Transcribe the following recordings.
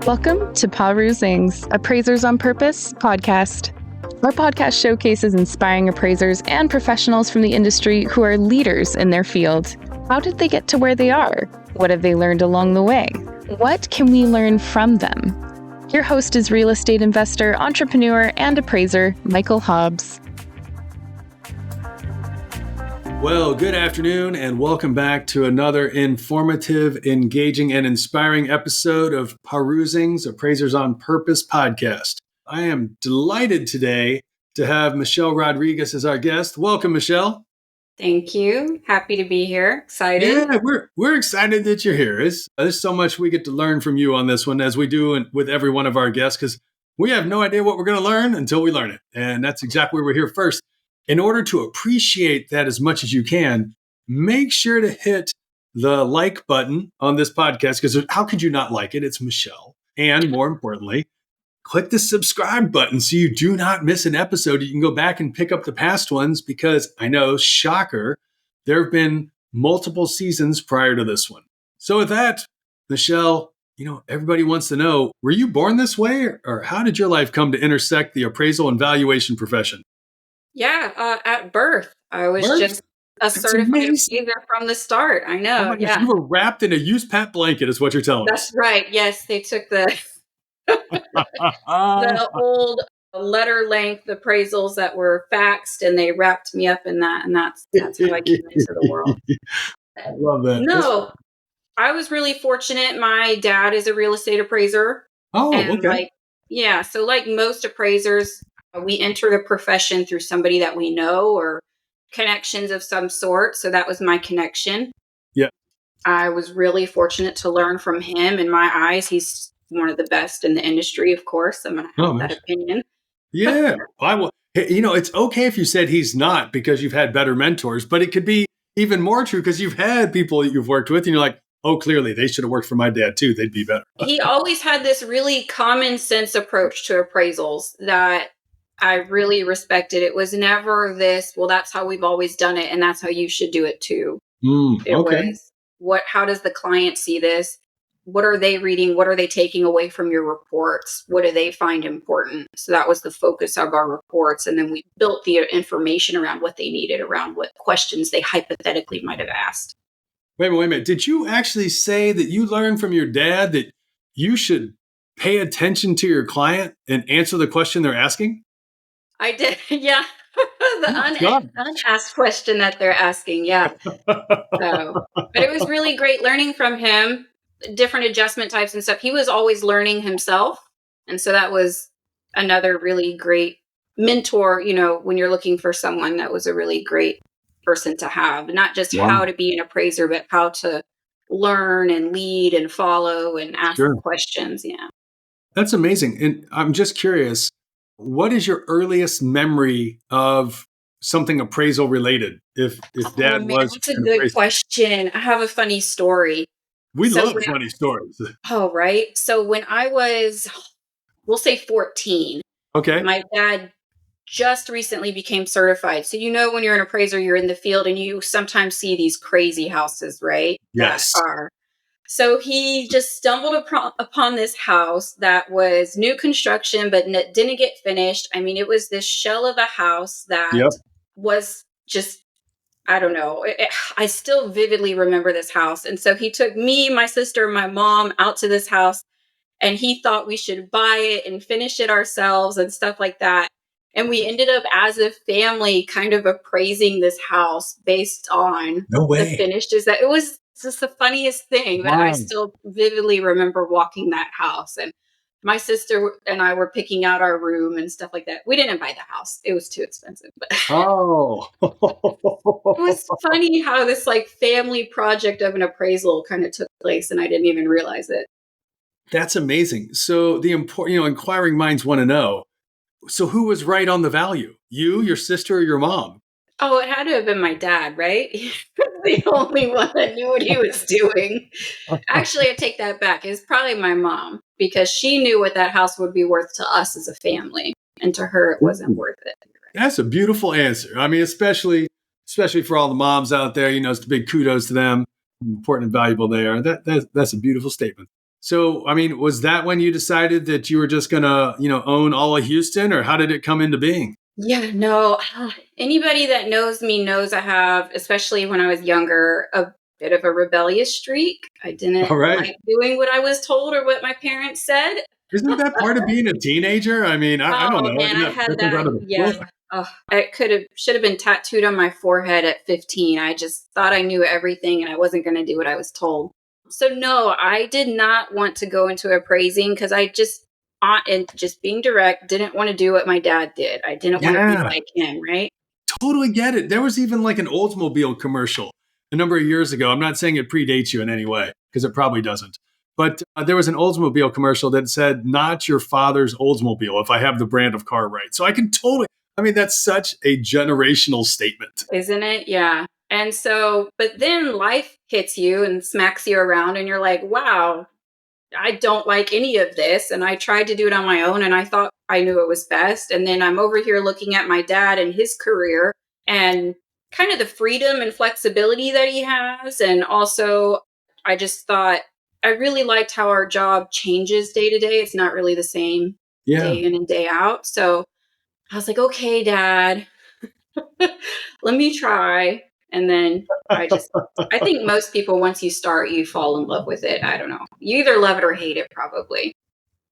Welcome to Perusing's Appraisers on Purpose podcast. Our podcast showcases inspiring appraisers and professionals from the industry who are leaders in their field. How did they get to where they are? What have they learned along the way? What can we learn from them? Your host is real estate investor, entrepreneur, and appraiser, Michael Hobbs. Well, good afternoon and welcome back to another informative, engaging, and inspiring episode of Perusing's Appraisers on Purpose podcast. I am delighted today to have Michelle Rodriguez as our guest. Welcome, Michelle. Thank you. Happy to be here. Excited. Yeah, we're excited that you're here. There's so much we get to learn from you on this one, as we do with every one of our guests, because we have no idea what we're going to learn until we learn it. And that's exactly why we're here first. In order to appreciate that as much as you can, make sure to hit the like button on this podcast, because how could you not like it? It's Michelle. And more importantly, click the subscribe button so you do not miss an episode. You can go back and pick up the past ones, because I know, shocker, there have been multiple seasons prior to this one. So with that, Michelle, everybody wants to know, were you born this way, or how did your life come to intersect the appraisal and valuation profession? Yeah, at birth, I was just a certified appraiser from the start. I know. Oh my gosh, you were wrapped in a used pet blanket, is what you're telling me. That's right. Yes, they took the old letter length appraisals that were faxed, and they wrapped me up in that, and that's how I came into the world. I love that. No, I was really fortunate. My dad is a real estate appraiser. Oh, okay. So like most appraisers, we enter the profession through somebody that we know or connections of some sort. So that was my connection. Yeah. I was really fortunate to learn from him. In my eyes, he's one of the best in the industry, of course. I'm going to have that opinion. Yeah. It's okay if you said he's not, because you've had better mentors, but it could be even more true because you've had people that you've worked with and you're like, oh, clearly they should have worked for my dad too. They'd be better. He always had this really common sense approach to appraisals that I really respected. It was never this, well, that's how we've always done it, and that's how you should do it too. It was, how does the client see this? What are they reading? What are they taking away from your reports? What do they find important? So that was the focus of our reports. And then we built the information around what they needed, around what questions they hypothetically might have asked. Wait a minute. Did you actually say that you learned from your dad that you should pay attention to your client and answer the question they're asking? I did, yeah. The unasked question that they're asking, yeah. But it was really great learning from him, different adjustment types and stuff. He was always learning himself. And so that was another really great mentor, when you're looking for someone. That was a really great person to have. Not just how to be an appraiser, but how to learn and lead and follow and ask questions. Yeah. That's amazing. And I'm just curious, what is your earliest memory of something appraisal related? If dad was, that's a good question. I have a funny story. We love funny stories. Oh, right. So when I was, we'll say 14, my dad just recently became certified. So when you're an appraiser, you're in the field and you sometimes see these crazy houses, right? Yes. So he just stumbled upon this house that was new construction, but didn't get finished. I mean, it was this shell of a house that was just, I don't know. I still vividly remember this house. And so he took me, my sister, my mom out to this house, and he thought we should buy it and finish it ourselves and stuff like that. And we ended up as a family kind of appraising this house based on the finishes. That it was just the funniest thing that I still vividly remember walking that house. And my sister and I were picking out our room and stuff like that. We didn't buy the house. It was too expensive. But it was funny how this family project of an appraisal kind of took place, and I didn't even realize it. That's amazing. So the important, inquiring minds want to know. So who was right on the value? You, your sister, or your mom? Oh, it had to have been my dad, right? He was the only one that knew what he was doing. Actually, I take that back. It was probably my mom, because she knew what that house would be worth to us as a family. And to her, it wasn't worth it. That's a beautiful answer. I mean, especially for all the moms out there, it's a big kudos to them. Important and valuable they are. That's a beautiful statement. So, I mean, was that when you decided that you were just going to, own all of Houston, or how did it come into being? Yeah, no. Anybody that knows me knows I have, especially when I was younger, a bit of a rebellious streak. I didn't All right. like doing what I was told or what my parents said. Isn't that part of being a teenager? I mean, I don't Oh know. man, Isn't I that had comes that. out of the Yeah. book? Oh, it should have been tattooed on my forehead at 15. I just thought I knew everything and I wasn't going to do what I was told. So no, I did not want to go into appraising because I just, and just being direct, didn't want to do what my dad did. I didn't want to be Yeah. like him, right? Totally get it. There was even like an Oldsmobile commercial a number of years ago. I'm not saying it predates you in any way, because it probably doesn't. But there was an Oldsmobile commercial that said, "Not your father's Oldsmobile, if I have the brand of car right." So I can totally, I mean, that's such a generational statement. Isn't it? Yeah. And so, but then life hits you and smacks you around, and you're like, wow, I don't like any of this. And I tried to do it on my own and I thought I knew it was best. And then I'm over here looking at my dad and his career and kind of the freedom and flexibility that he has. And also, I just thought I really liked how our job changes day to day. It's not really the same Yeah. day in and day out. So I was like, okay, dad, let me try. And then I think most people, once you start, you fall in love with it. I don't know. You either love it or hate it, probably.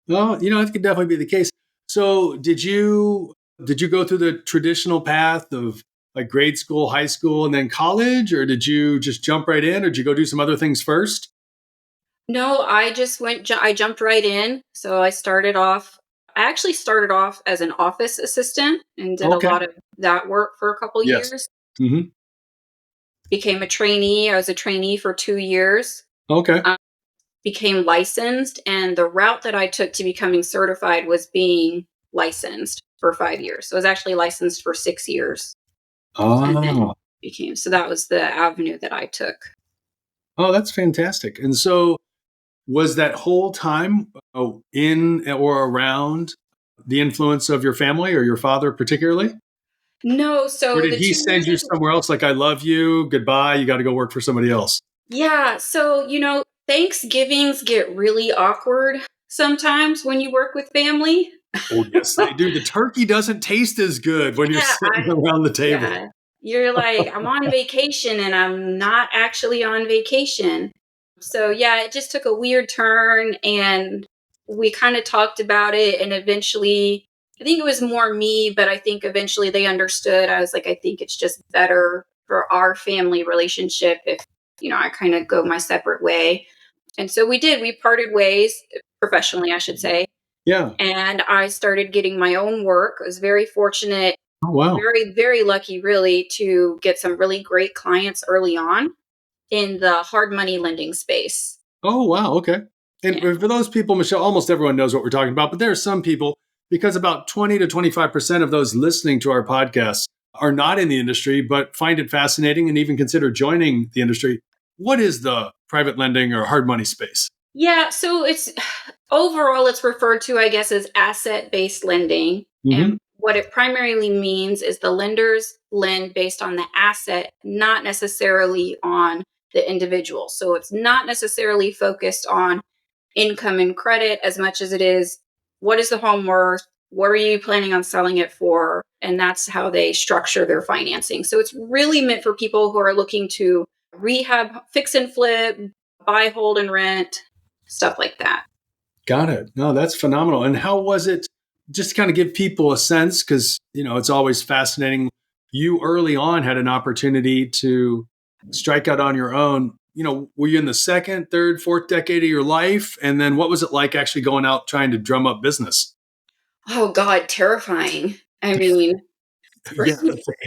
Well, it could definitely be the case. So did you go through the traditional path of like grade school, high school, and then college, or did you just jump right in, or did you go do some other things first? No, I just I jumped right in. So I actually started off as an office assistant and did a Okay. lot of that work for a couple Yes. years. Hmm. Became a trainee. I was a trainee for 2 years. Okay. Became licensed, and the route that I took to becoming certified was being licensed for 5 years. So I was actually licensed for 6 years and then Oh, so that was the avenue that I took. oh, that's fantastic. And so, was that whole time in or around the influence of your family or your father particularly? No, Or so did the he 2 years send you somewhere else like, "I love you, goodbye, you got to go work for somebody else"? yeah, so, Thanksgivings get really awkward sometimes when you work with family. Oh, yes, they do. The turkey doesn't taste as good when you're Yeah, sitting around the table. yeah. You're like, "I'm on vacation, and I'm not actually on vacation." So, yeah, it just took a weird turn, and we kinda talked about it, and eventually I think it was more me, but I think eventually they understood. I was like, "I think it's just better for our family relationship if, I kinda go my separate way." And so we parted ways, professionally, I should say, Yeah. and I started getting my own work. I was very fortunate, Oh, wow. very, very lucky, really, to get some really great clients early on in the hard money lending space. Oh, wow. Okay. And Yeah. for those people, Michelle, almost everyone knows what we're talking about, but there are some people, because about 20 to 25% of those listening to our podcast are not in the industry, but find it fascinating and even consider joining the industry. What is the private lending or hard money space? Yeah, so it's overall it's referred to, I guess, as asset-based lending. Hmm. And what it primarily means is the lenders lend based on the asset, not necessarily on the individual. So it's not necessarily focused on income and credit as much as it is what is the home worth? What are you planning on selling it for? And that's how they structure their financing. So it's really meant for people who are looking to rehab, fix and flip, buy, hold, and rent, stuff like that. Got it. No, that's phenomenal. And how was it, just to kind of give people a sense, because, it's always fascinating. You early on had an opportunity to strike out on your own. Were you in the second, third, fourth decade of your life? And then what was it like actually going out trying to drum up business? Oh God, terrifying. I mean, Yeah.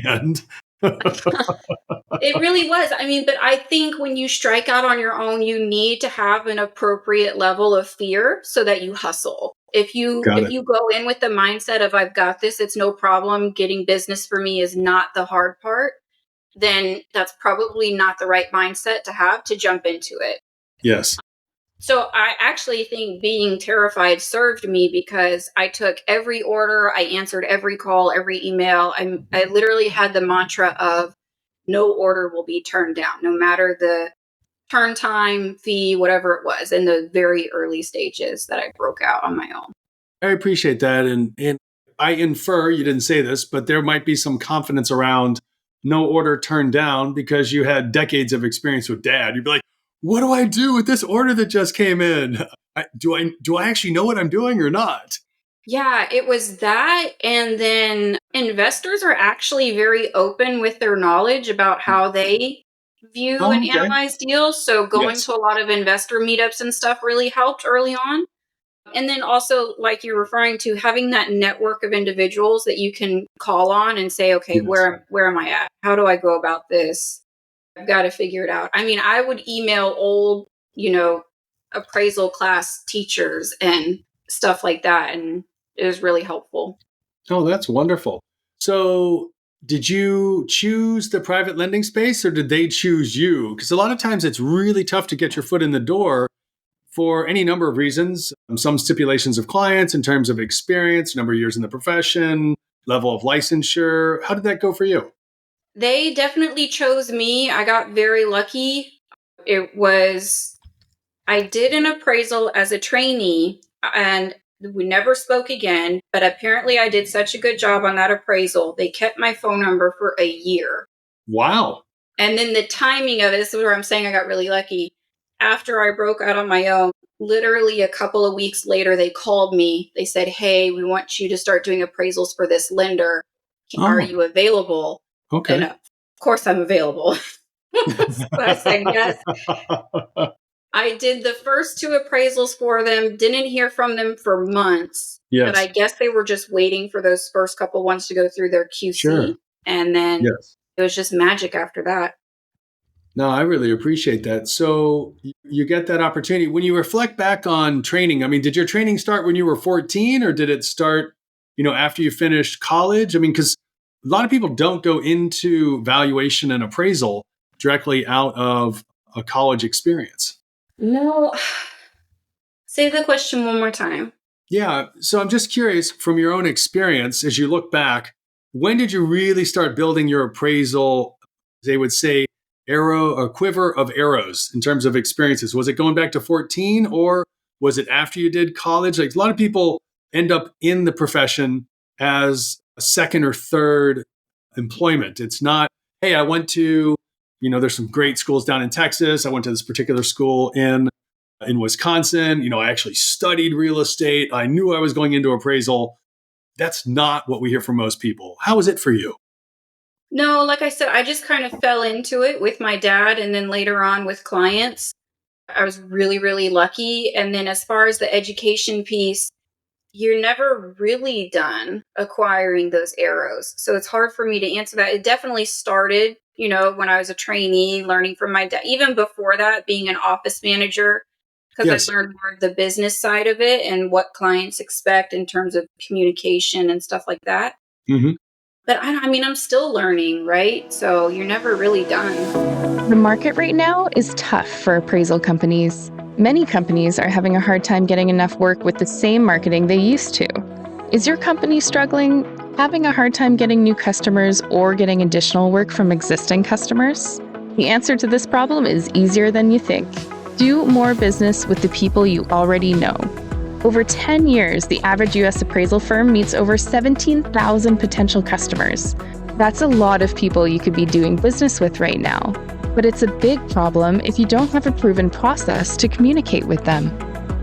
And it really was. I mean, but I think when you strike out on your own, you need to have an appropriate level of fear so that you hustle. If you got if it. you go in with the mindset of I've got this, it's no problem, getting business for me is not the hard part, then that's probably not the right mindset to have to jump into it. Yes. So I actually think being terrified served me because I took every order, I answered every call, every email. I literally had the mantra of no order will be turned down, no matter the turn time fee, whatever it was, in the very early stages that I broke out on my own. I appreciate that. And I infer, you didn't say this, but there might be some confidence around no order turned down because you had decades of experience with dad. You'd be like, what do I do with this order that just came in? Do I actually know what I'm doing or not? Yeah, it was that. And then investors are actually very open with their knowledge about how they view and Oh, okay. analyze deals. So going Yes. to a lot of investor meetups and stuff really helped early on. And then also, like you're referring to, having that network of individuals that you can call on and say, okay, Yes. where am I at? How do I go about this? I've got to figure it out. I mean, I would email old, appraisal class teachers and stuff like that. And it was really helpful. Oh, that's wonderful. So did you choose the private lending space or did they choose you? Because a lot of times it's really tough to get your foot in the door for any number of reasons. Some stipulations of clients in terms of experience, number of years in the profession, level of licensure. How did that go for you? They definitely chose me. I got very lucky. I did an appraisal as a trainee and we never spoke again, but apparently I did such a good job on that appraisal. They kept my phone number for a year. Wow. And then the timing of it, this is where I'm saying I got really lucky. After I broke out on my own, literally a couple of weeks later, they called me. They said, hey, we want you to start doing appraisals for this lender. Are you available? Okay. And of course I'm available. So I said yes. I did the first 2 appraisals for them, didn't hear from them for months. Yes. But I guess they were just waiting for those first couple ones to go through their QC. Sure. And then Yes. it was just magic after that. No, I really appreciate that. So you get that opportunity. When you reflect back on training, I mean, did your training start when you were 14 or did it start, after you finished college? I mean, because a lot of people don't go into valuation and appraisal directly out of a college experience. No. Say the question one more time. Yeah. So I'm just curious from your own experience, as you look back, when did you really start building your appraisal, they would say, a quiver of arrows in terms of experiences? Was it going back to 14 or was it after you did college? Like a lot of people end up in the profession as a second or third employment. It's not, hey, I went to, there's some great schools down in Texas. I went to this particular school in Wisconsin. I actually studied real estate. I knew I was going into appraisal. That's not what we hear from most people. How is it for you? No, like I said, I just kind of fell into it with my dad and then later on with clients. I was really, really lucky. And then as far as the education piece, you're never really done acquiring those arrows. So it's hard for me to answer that. It definitely started, when I was a trainee, learning from my dad. Even before that, being an office manager, because Yes. I learned more of the business side of it and what clients expect in terms of communication and stuff like that. Mm-hmm. But I'm still learning, right? So you're never really done. The market right now is tough for appraisal companies. Many companies are having a hard time getting enough work with the same marketing they used to. Is your company struggling, having a hard time getting new customers or getting additional work from existing customers? The answer to this problem is easier than you think. Do more business with the people you already know. Over 10 years, the average U.S. appraisal firm meets over 17,000 potential customers. That's a lot of people you could be doing business with right now. But it's a big problem if you don't have a proven process to communicate with them.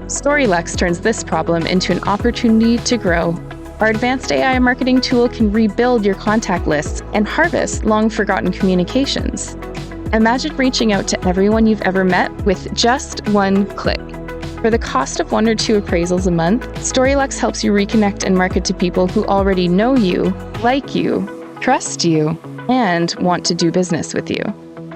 StoryLux turns this problem into an opportunity to grow. Our advanced AI marketing tool can rebuild your contact lists and harvest long-forgotten communications. Imagine reaching out to everyone you've ever met with just one click. For the cost of 1 or 2 appraisals a month, StoryLux helps you reconnect and market to people who already know you, like you, trust you, and want to do business with you.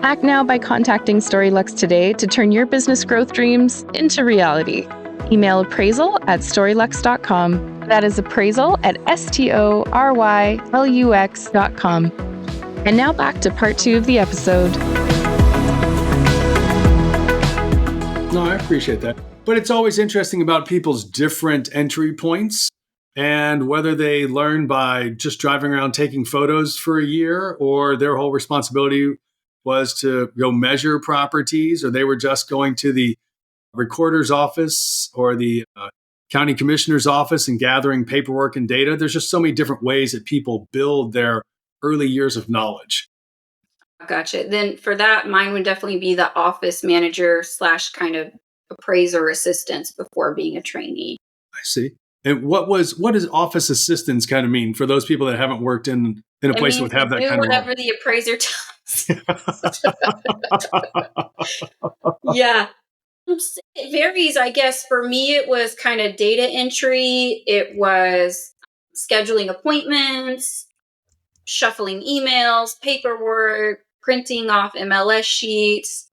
Act now by contacting StoryLux today to turn your business growth dreams into reality. Email appraisal@storylux.com. That is appraisal@storylux.com. And now back to part 2 of the episode. No, I appreciate that. But it's always interesting about people's different entry points and whether they learn by just driving around taking photos for a year or their whole responsibility was to go measure properties, or they were just going to the recorder's office or the county commissioner's office and gathering paperwork and data. There's just so many different ways that people build their early years of knowledge. Gotcha. Then for that, mine would definitely be the office manager / kind of appraiser assistance before being a trainee. I see. And what does office assistance kind of mean for those people that haven't worked in a place that would have that kind of whatever the appraiser tells. Yeah. It varies, I guess. For me, it was kind of data entry. It was scheduling appointments, shuffling emails, paperwork, printing off MLS sheets,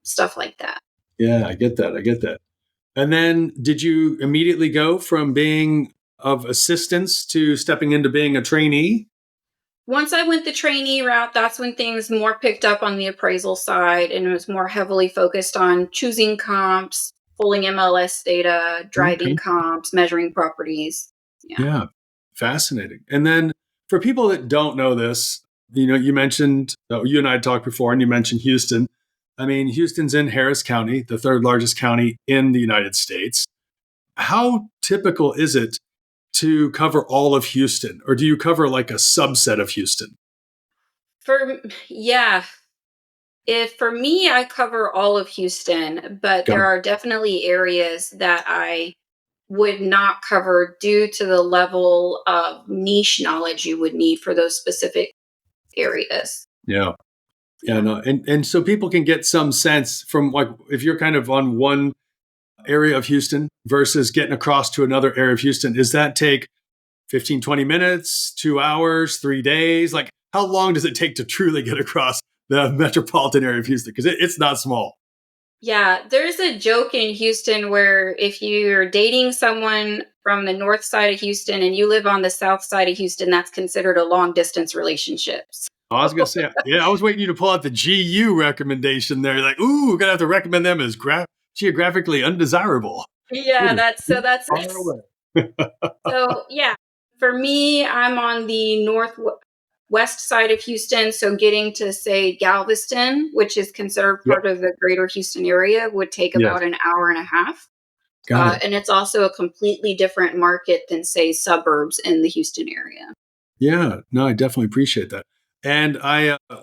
stuff like that. Yeah, I get that. And then did you immediately go from being of assistance to stepping into being a trainee? Once I went the trainee route, that's when things more picked up on the appraisal side, and it was more heavily focused on choosing comps, pulling MLS data, driving comps, measuring properties. Yeah, fascinating. And then for people that don't know this, you mentioned, you and I had talked before, and you mentioned Houston. I mean, Houston's in Harris County, the third largest county in the United States. How typical is it to cover all of Houston, or do you cover like a subset of Houston? For me, I cover all of Houston, but there are definitely areas that I would not cover due to the level of niche knowledge you would need for those specific areas. Yeah. Yeah, no. And so people can get some sense from, like, if you're kind of on one area of Houston versus getting across to another area of Houston, does that take 15, 20 minutes, 2 hours, 3 days? Like, how long does it take to truly get across the metropolitan area of Houston? Because it's not small. Yeah, there's a joke in Houston where if you're dating someone from the north side of Houston and you live on the south side of Houston, that's considered a long distance relationship. I was going to say, I was waiting you to pull out the GU recommendation there. Like, ooh, we're going to have to recommend them as geographically undesirable. Yeah, that's So yeah, for me, I'm on the northwest side of Houston. So getting to, say, Galveston, which is considered part of the greater Houston area, would take about an hour and a half. And it's also a completely different market than, say, suburbs in the Houston area. Yeah, no, I definitely appreciate that. And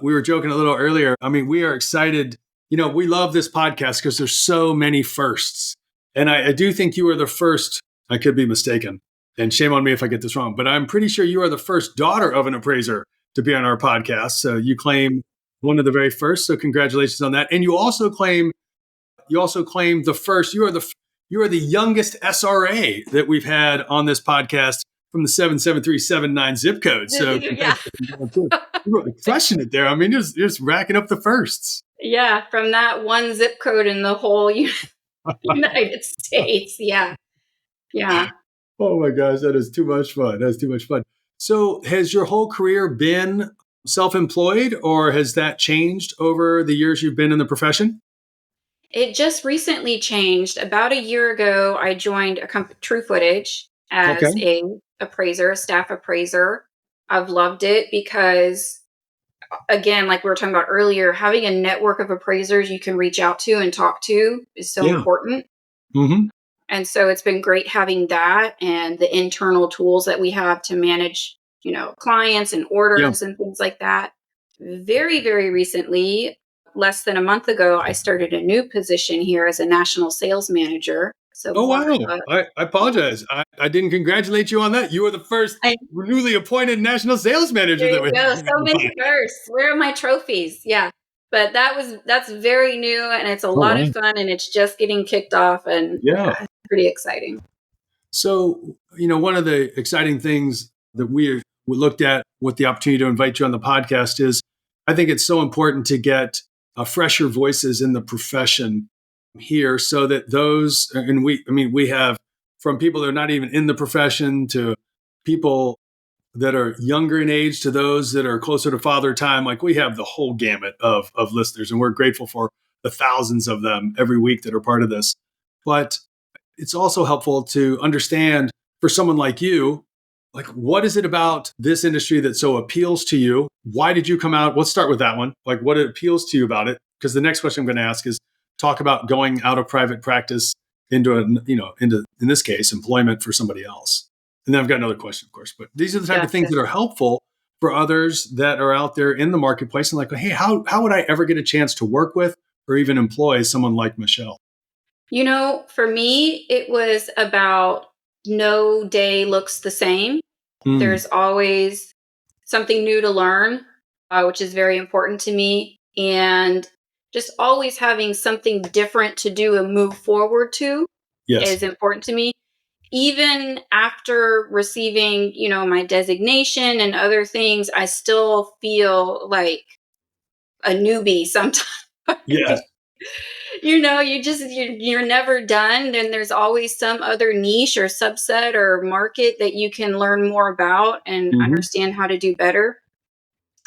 we were joking a little earlier. I mean, we are excited. We love this podcast because there's so many firsts. And I do think you are the first. I could be mistaken. And shame on me if I get this wrong. But I'm pretty sure you are the first daughter of an appraiser to be on our podcast. So you claim one of the very first. So congratulations on that. And you also claim the first. You are the youngest SRA that we've had on this podcast from the 77379 zip code. So yeah. You're really crushing it there. I mean, you're just racking up the firsts. Yeah, from that one zip code in the whole United States. Yeah. Yeah. Oh my gosh, that is too much fun. That's too much fun. So has your whole career been self-employed, or has that changed over the years you've been in the profession? It just recently changed. About a year ago, I joined True Footage as a staff appraiser. I've loved it because, again, like we were talking about earlier, having a network of appraisers you can reach out to and talk to is so important. Mm-hmm. And so it's been great having that and the internal tools that we have to manage, clients and orders and things like that. Very, very recently, less than a month ago, I started a new position here as a national sales manager. So, wow. I apologize. I didn't congratulate you on that. You were the first newly appointed national sales manager. There you go. So many firsts. Where are my trophies? Yeah. But that's very new, and it's a lot of fun, and it's just getting kicked off, and it's pretty exciting. So, one of the exciting things that we looked at with the opportunity to invite you on the podcast is, I think it's so important to get fresher voices in the profession here, so that those, and we have from people that are not even in the profession to people that are younger in age to those that are closer to father time. Like, we have the whole gamut of listeners, and we're grateful for the thousands of them every week that are part of this. But it's also helpful to understand, for someone like you, Like, what is it about this industry that so appeals to you? Why did you come out? Let's start with that one. Like, what appeals to you about it? Because the next question I'm going to ask is talk about going out of private practice into in this case, employment for somebody else. And then I've got another question, of course. But these are the type of things that are helpful for others that are out there in the marketplace and like, hey, how would I ever get a chance to work with or even employ someone like Michelle? For me, it was about no day looks the same. There's always something new to learn, which is very important to me. And just always having something different to do and move forward to is important to me. Even after receiving, my designation and other things, I still feel like a newbie sometimes. Yes. You're never done. Then there's always some other niche or subset or market that you can learn more about and understand how to do better.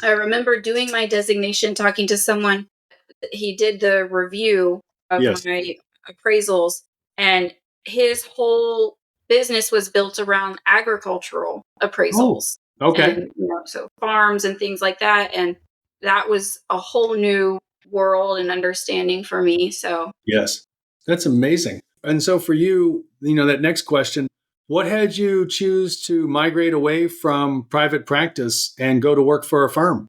I remember doing my designation, talking to someone. He did the review of my appraisals, and his whole business was built around agricultural appraisals. Oh, okay. And, so farms and things like that. And that was a whole new world and understanding for me. So, yes, that's amazing. And so for you, that next question, what had you choose to migrate away from private practice and go to work for a firm?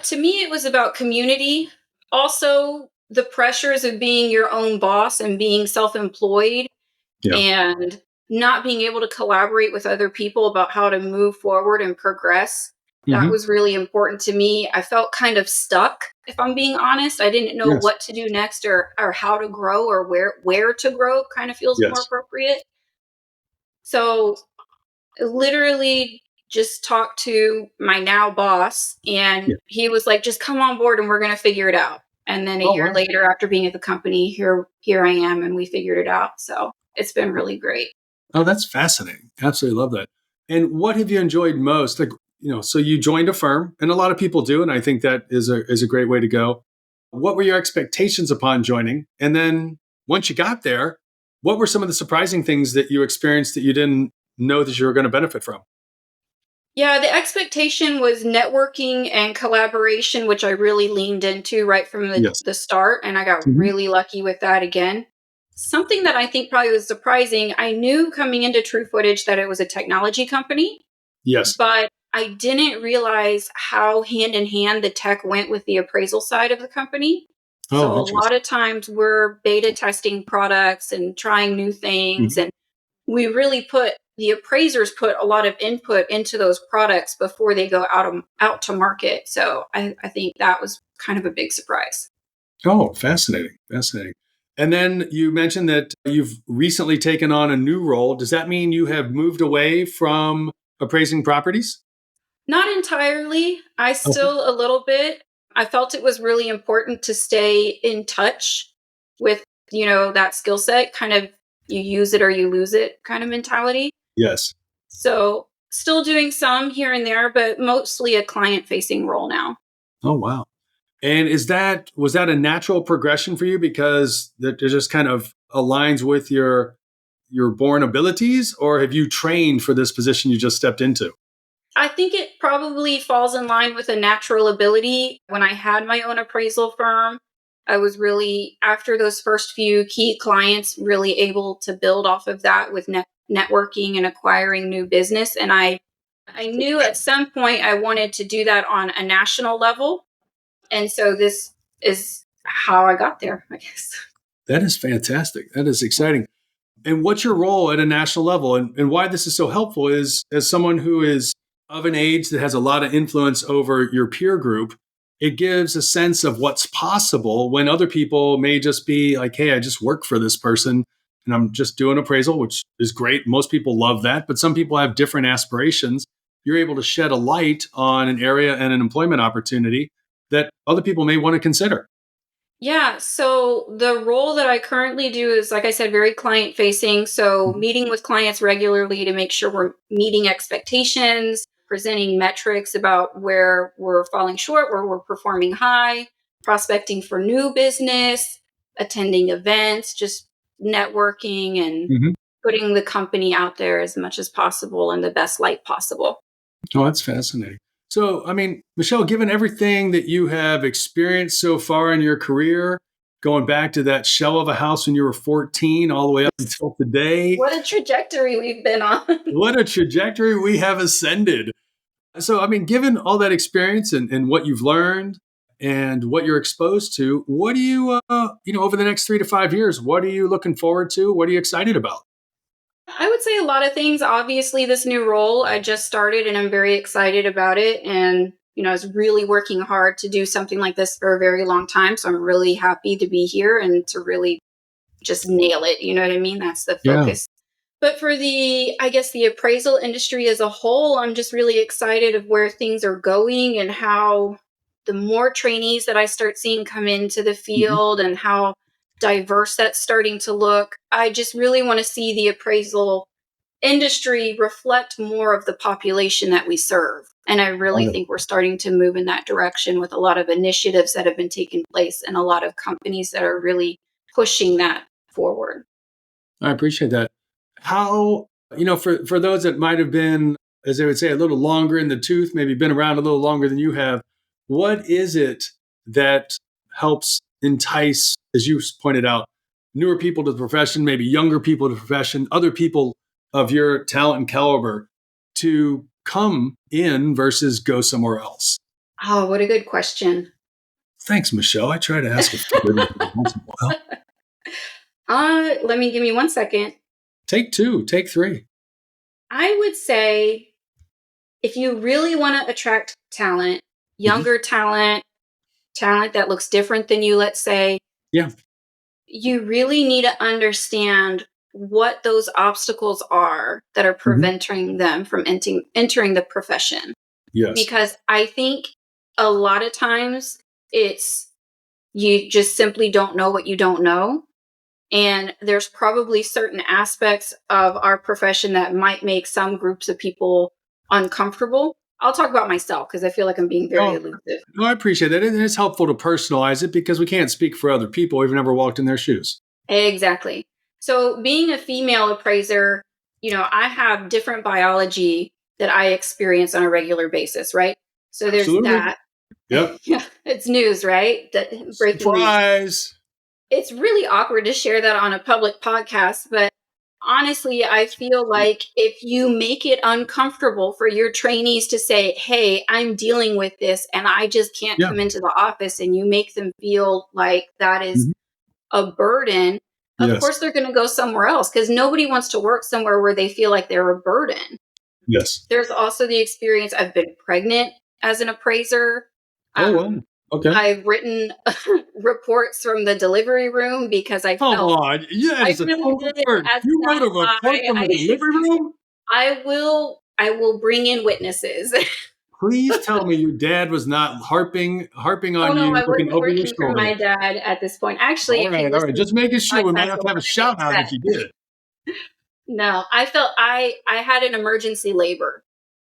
to me, it was about community. Also, the pressures of being your own boss and being self-employed and not being able to collaborate with other people about how to move forward and progress. That was really important to me. I felt kind of stuck, if I'm being honest. I didn't know what to do next or how to grow or where to grow, kind of feels more appropriate. So literally just talked to my now boss, and he was like, just come on board and we're going to figure it out. And then a year later, after being at the company, here I am, and we figured it out. So it's been really great. Oh, that's fascinating. Absolutely love that. And what have you enjoyed most? Like, so you joined a firm, and a lot of people do, and I think that is a great way to go. What were your expectations upon joining? And then once you got there, what were some of the surprising things that you experienced that you didn't know that you were going to benefit from? Yeah, the expectation was networking and collaboration, which I really leaned into right from the start. And I got really lucky with that again. Something that I think probably was surprising, I knew coming into True Footage that it was a technology company. Yes. But I didn't realize how hand in hand the tech went with the appraisal side of the company. So a lot of times we're beta testing products and trying new things. And we really the appraisers put a lot of input into those products before they go out to market. So I think that was kind of a big surprise. Oh, fascinating. Fascinating. And then you mentioned that you've recently taken on a new role. Does that mean you have moved away from appraising properties? Not entirely. I still a little bit. I felt it was really important to stay in touch with, that skill set, kind of you use it or you lose it kind of mentality. Yes. So still doing some here and there, but mostly a client facing role now. Oh, wow. And was that a natural progression for you because that it just kind of aligns with your born abilities, or have you trained for this position you just stepped into? I think it probably falls in line with a natural ability. When I had my own appraisal firm, I was really, after those first few key clients, really able to build off of that with networking and acquiring new business. And I knew at some point I wanted to do that on a national level. And so this is how I got there, I guess. That is fantastic. That is exciting. And what's your role at a national level? And why this is so helpful is, as someone who is of an age that has a lot of influence over your peer group, it gives a sense of what's possible when other people may just be like, hey, I just work for this person and I'm just doing appraisal, which is great. Most people love that, but some people have different aspirations. You're able to shed a light on an area and an employment opportunity that other people may want to consider. Yeah, so the role that I currently do is, like I said, very client facing. So meeting with clients regularly to make sure we're meeting expectations, presenting metrics about where we're falling short, where we're performing high, prospecting for new business, attending events, just networking and putting the company out there as much as possible in the best light possible. Oh, that's fascinating. So, I mean, Michelle, given everything that you have experienced so far in your career, going back to that shell of a house when you were 14 all the way up until today. What a trajectory we've been on. What a trajectory we have ascended. So, I mean, given all that experience and what you've learned and what you're exposed to, what do you, over the next 3 to 5 years, what are you looking forward to? What are you excited about? I would say a lot of things. Obviously, this new role, I just started and I'm very excited about it. And, I was really working hard to do something like this for a very long time. So I'm really happy to be here and to really just nail it. You know what I mean? That's the focus. Yeah. But for the appraisal industry as a whole, I'm just really excited of where things are going and how the more trainees that I start seeing come into the field and how diverse that's starting to look. I just really want to see the appraisal industry reflect more of the population that we serve. And I really think we're starting to move in that direction with a lot of initiatives that have been taking place and a lot of companies that are really pushing that forward. I appreciate that. How, for those that might have been, as they would say, a little longer in the tooth, maybe been around a little longer than you have, what is it that helps entice, as you pointed out, newer people to the profession, maybe younger people to the profession, other people of your talent and caliber to come in versus go somewhere else? Oh, what a good question. Thanks, Michelle. I try to ask a good once in a while. Give me 1 second. Take 2, take 3. I would say if you really want to attract talent, younger talent that looks different than you, let's say, you really need to understand what those obstacles are that are preventing them from entering the profession. Yes. Because I think a lot of times it's you just simply don't know what you don't know. And there's probably certain aspects of our profession that might make some groups of people uncomfortable. I'll talk about myself because I feel like I'm being very elusive. No, I appreciate that. It's helpful to personalize it because we can't speak for other people. We've never walked in their shoes. Exactly. So being a female appraiser, I have different biology that I experience on a regular basis, right? So there's that. Yep. Yeah, it's news, right? Breaking Surprise. News. It's really awkward to share that on a public podcast, but honestly, I feel like if you make it uncomfortable for your trainees to say, hey, I'm dealing with this and I just can't come into the office, and you make them feel like that is a burden, of course they're going to go somewhere else because nobody wants to work somewhere where they feel like they're a burden. Yes. There's also the experience. I've been pregnant as an appraiser. Wow. Okay. I've written reports from the delivery room because I felt. Come on. Yes. I really did. You wrote a report from the delivery room? I will bring in witnesses. Please tell me your dad was not harping on you. No, I wasn't over your working for my dad at this point. Actually, all right. Just making sure we might have to have a shout out if you did. No, I felt I had an emergency labor.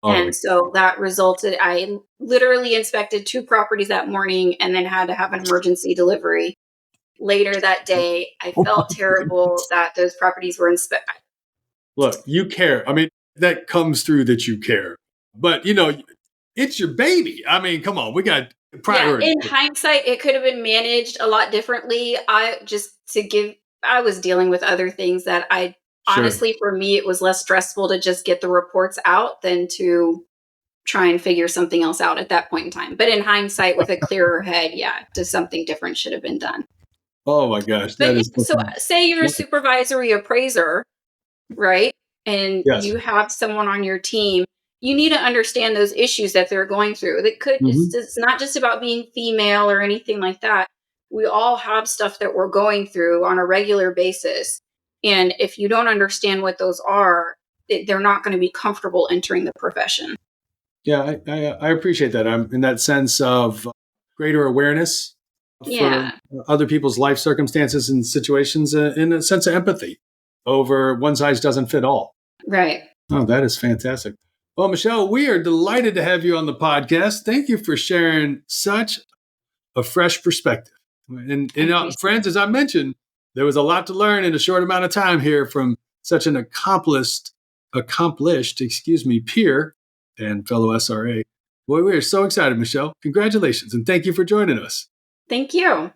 And so that resulted, I literally inspected 2 properties that morning and then had to have an emergency delivery later that day. I felt terrible that those properties were inspected. Look, you care. I mean, that comes through that you care. But, it's your baby. I mean, come on, we got priority. Yeah, in hindsight, it could have been managed a lot differently. I was dealing with other things that honestly, for me, it was less stressful to just get the reports out than to try and figure something else out at that point in time. But in hindsight, with a clearer head, just something different should have been done. Oh my gosh. So say you're a supervisory appraiser, right? And you have someone on your team. You need to understand those issues that they're going through. It's not just about being female or anything like that. We all have stuff that we're going through on a regular basis. And if you don't understand what those are, they're not going to be comfortable entering the profession. Yeah, I appreciate that. I'm in that sense of greater awareness for other people's life circumstances and situations, in a sense of empathy over one size doesn't fit all. Right. Oh, that is fantastic. Well, Michelle, we are delighted to have you on the podcast. Thank you for sharing such a fresh perspective. And friends, as I mentioned, there was a lot to learn in a short amount of time here from such an accomplished, peer and fellow SRA. Boy, we are so excited, Michelle. Congratulations, and thank you for joining us. Thank you.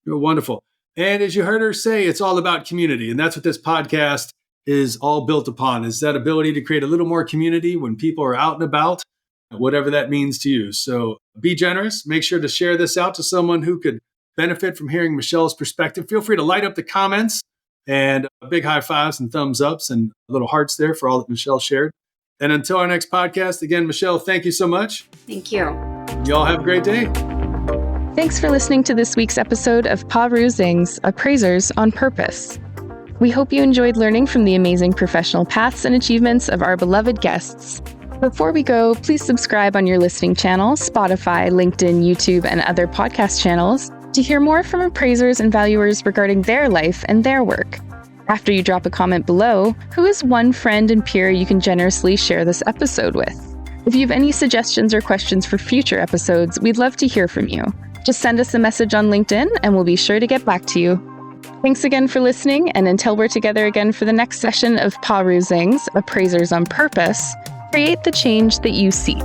You're wonderful. And as you heard her say, it's all about community, and that's what this podcast is all built upon, is that ability to create a little more community when people are out and about, whatever that means to you. So be generous. Make sure to share this out to someone who could benefit from hearing Michelle's perspective. Feel free to light up the comments, and big high fives and thumbs ups and little hearts there for all that Michelle shared. And until our next podcast, again, Michelle, thank you so much. Thank you. You all have a great day. Thanks for listening to this week's episode of Appraising's Appraisers on Purpose. We hope you enjoyed learning from the amazing professional paths and achievements of our beloved guests. Before we go, please subscribe on your listening channel, Spotify, LinkedIn, YouTube, and other podcast channels to hear more from appraisers and valuers regarding their life and their work. After you drop a comment below, who is one friend and peer you can generously share this episode with? If you have any suggestions or questions for future episodes, we'd love to hear from you. Just send us a message on LinkedIn and we'll be sure to get back to you. Thanks again for listening, and until we're together again for the next session of Appraising's Appraisers on Purpose, create the change that you seek.